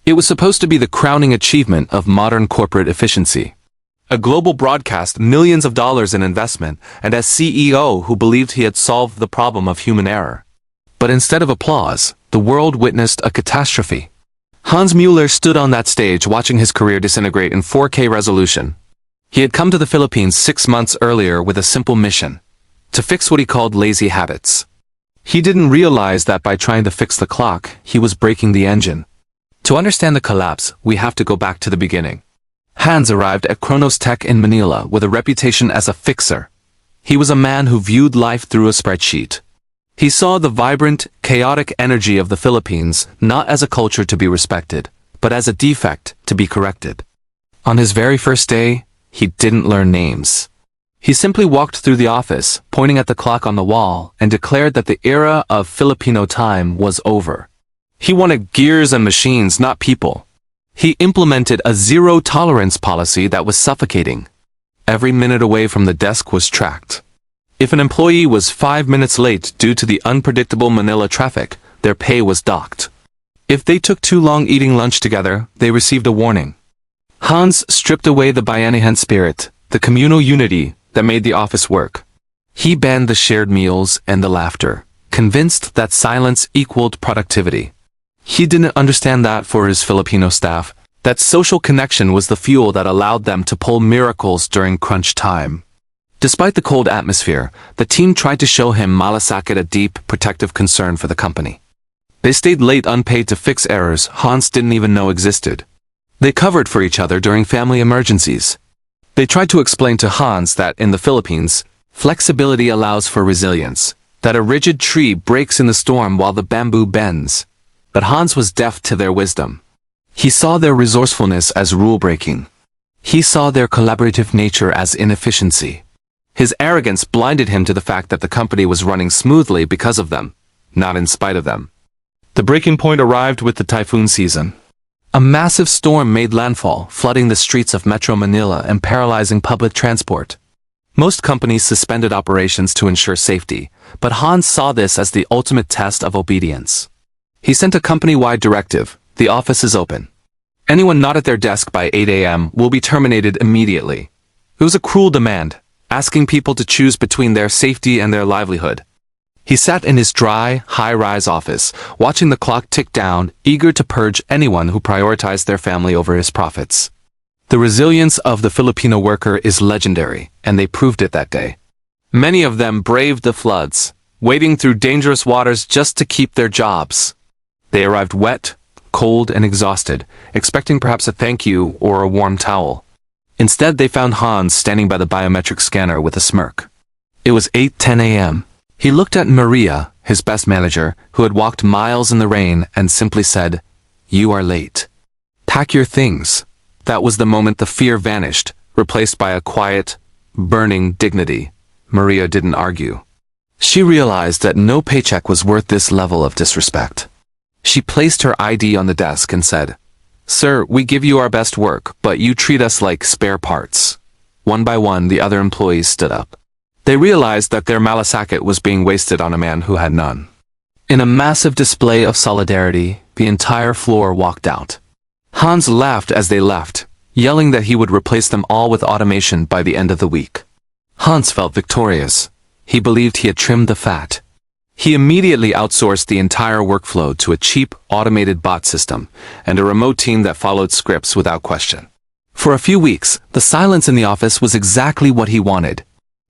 It was supposed to be the crowning achievement of modern corporate efficiency. A global broadcast, millions of dollars in investment, and a CEO who believed he had solved the problem of human error. But instead of applause, the world witnessed a catastrophe. Hans Mueller stood on that stage watching his career disintegrate in 4K resolution. He had come to the Philippines 6 months earlier with a simple mission: to fix what he called lazy habits. He didn't realize that by trying to fix the clock, he was breaking the engine. To understand the collapse, we have to go back to the beginning. Hans arrived at Kronos Tech in Manila with a reputation as a fixer. He was a man who viewed life through a spreadsheet. He saw the vibrant, chaotic energy of the Philippines not as a culture to be respected, but as a defect to be corrected. On his very first day, he didn't learn names. He simply walked through the office, pointing at the clock on the wall, and declared that the era of Filipino time was over. He wanted gears and machines, not people. He implemented a zero-tolerance policy that was suffocating. Every minute away from the desk was tracked. If an employee was 5 minutes late due to the unpredictable Manila traffic, their pay was docked. If they took too long eating lunch together, they received a warning. Hans stripped away the Bayanihan spirit, the communal unity that made the office work. He banned the shared meals and the laughter, convinced that silence equaled productivity. He didn't understand that for his Filipino staff, that social connection was the fuel that allowed them to pull miracles during crunch time. Despite the cold atmosphere, the team tried to show him Malasakit, a deep, protective concern for the company. They stayed late unpaid to fix errors Hans didn't even know existed. They covered for each other during family emergencies. They tried to explain to Hans that in the Philippines, flexibility allows for resilience, that a rigid tree breaks in the storm while the bamboo bends. But Hans was deaf to their wisdom. He saw their resourcefulness as rule-breaking. He saw their collaborative nature as inefficiency. His arrogance blinded him to the fact that the company was running smoothly because of them, not in spite of them. The breaking point arrived with the typhoon season. A massive storm made landfall, flooding the streets of Metro Manila and paralyzing public transport. Most companies suspended operations to ensure safety, but Hans saw this as the ultimate test of obedience. He sent a company-wide directive: the office is open. Anyone not at their desk by 8 a.m. will be terminated immediately. It was a cruel demand, asking people to choose between their safety and their livelihood. He sat in his dry, high-rise office, watching the clock tick down, eager to purge anyone who prioritized their family over his profits. The resilience of the Filipino worker is legendary, and they proved it that day. Many of them braved the floods, wading through dangerous waters just to keep their jobs. They arrived wet, cold, and exhausted, expecting perhaps a thank you or a warm towel. Instead, they found Hans standing by the biometric scanner with a smirk. It was 8:10 a.m. He looked at Maria, his best manager, who had walked miles in the rain, and simply said, "You are late. Pack your things." That was the moment the fear vanished, replaced by a quiet, burning dignity. Maria didn't argue. She realized that no paycheck was worth this level of disrespect. She placed her ID on the desk and said, "Sir, we give you our best work, but you treat us like spare parts." One by one, the other employees stood up. They realized that their Malasakit was being wasted on a man who had none. In a massive display of solidarity, the entire floor walked out. Hans laughed as they left, yelling that he would replace them all with automation by the end of the week. Hans felt victorious. He believed he had trimmed the fat. He immediately outsourced the entire workflow to a cheap, automated bot system and a remote team that followed scripts without question. For a few weeks, the silence in the office was exactly what he wanted.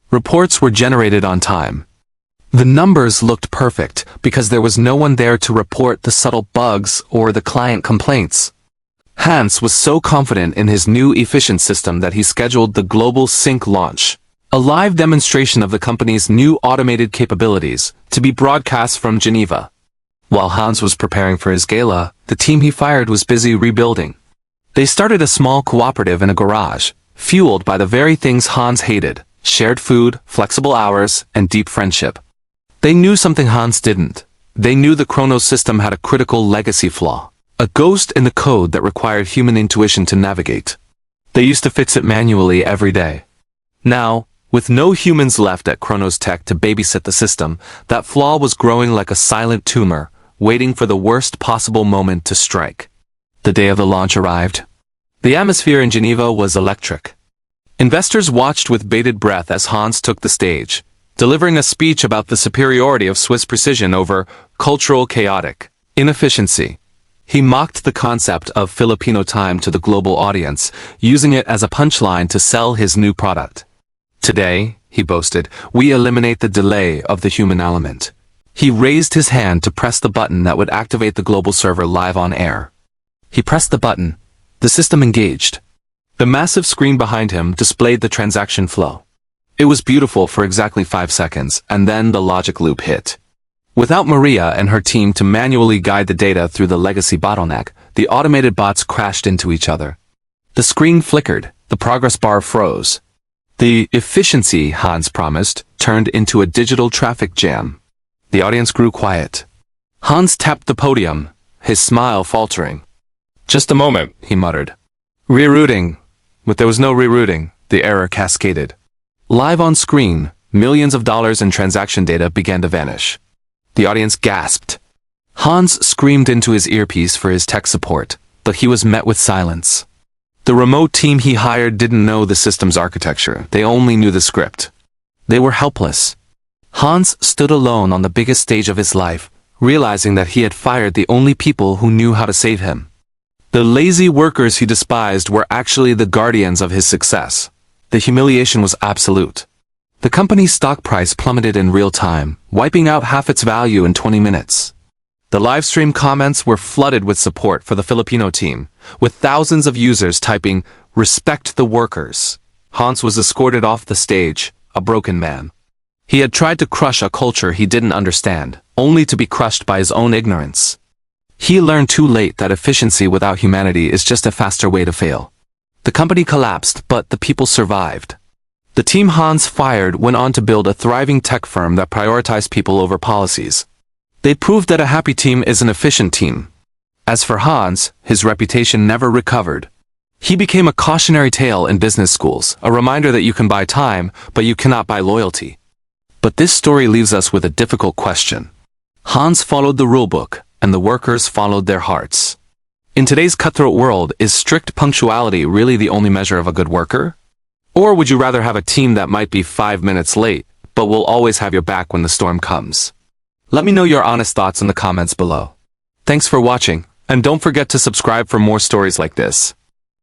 Reports were generated on time. The numbers looked perfect because there was no one there to report the subtle bugs or the client complaints. Hans was so confident in his new efficient system that he scheduled the global sync launch, a live demonstration of the company's new automated capabilities, to be broadcast from Geneva. While Hans was preparing for his gala, the team he fired was busy rebuilding. They started a small cooperative in a garage, fueled by the very things Hans hated: shared food, flexible hours, and deep friendship. They knew something Hans didn't. They knew the Kronos system had a critical legacy flaw, a ghost in the code that required human intuition to navigate. They used to fix it manually every day. Now, with no humans left at Kronos Tech to babysit the system, that flaw was growing like a silent tumor, waiting for the worst possible moment to strike. The day of the launch arrived. The atmosphere in Geneva was electric. Investors watched with bated breath as Hans took the stage, delivering a speech about the superiority of Swiss precision over cultural chaotic inefficiency. He mocked the concept of Filipino time to the global audience, using it as a punchline to sell his new product. Today, he boasted, we eliminate the delay of the human element. He raised his hand to press the button that would activate the global server live on air. He pressed the button. The system engaged. The massive screen behind him displayed the transaction flow. It was beautiful for exactly 5 seconds, and then the logic loop hit. Without Maria and her team to manually guide the data through the legacy bottleneck, the automated bots crashed into each other. The screen flickered, the progress bar froze. The efficiency Hans promised turned into a digital traffic jam. The audience grew quiet. Hans tapped the podium, his smile faltering. Just a moment, he muttered. Rerouting. But there was no rerouting. The error cascaded. Live on screen, millions of dollars in transaction data began to vanish. The audience gasped. Hans screamed into his earpiece for his tech support, but he was met with silence. The remote team he hired didn't know the system's architecture. They only knew the script. They were helpless. Hans stood alone on the biggest stage of his life, realizing that he had fired the only people who knew how to save him. The lazy workers he despised were actually the guardians of his success. The humiliation was absolute. The company's stock price plummeted in real time, wiping out half its value in 20 minutes. The livestream comments were flooded with support for the Filipino team, with thousands of users typing, "Respect the workers." Hans was escorted off the stage, a broken man. He had tried to crush a culture he didn't understand, only to be crushed by his own ignorance. He learned too late that efficiency without humanity is just a faster way to fail. The company collapsed, but the people survived. The team Hans fired went on to build a thriving tech firm that prioritized people over policies. They proved that a happy team is an efficient team. As for Hans, his reputation never recovered. He became a cautionary tale in business schools, a reminder that you can buy time, but you cannot buy loyalty. But this story leaves us with a difficult question. Hans followed the rulebook, and the workers followed their hearts. In today's cutthroat world, is strict punctuality really the only measure of a good worker? Or would you rather have a team that might be 5 minutes late, but will always have your back when the storm comes? Let me know your honest thoughts in the comments below. Thanks for watching, and don't forget to subscribe for more stories like this.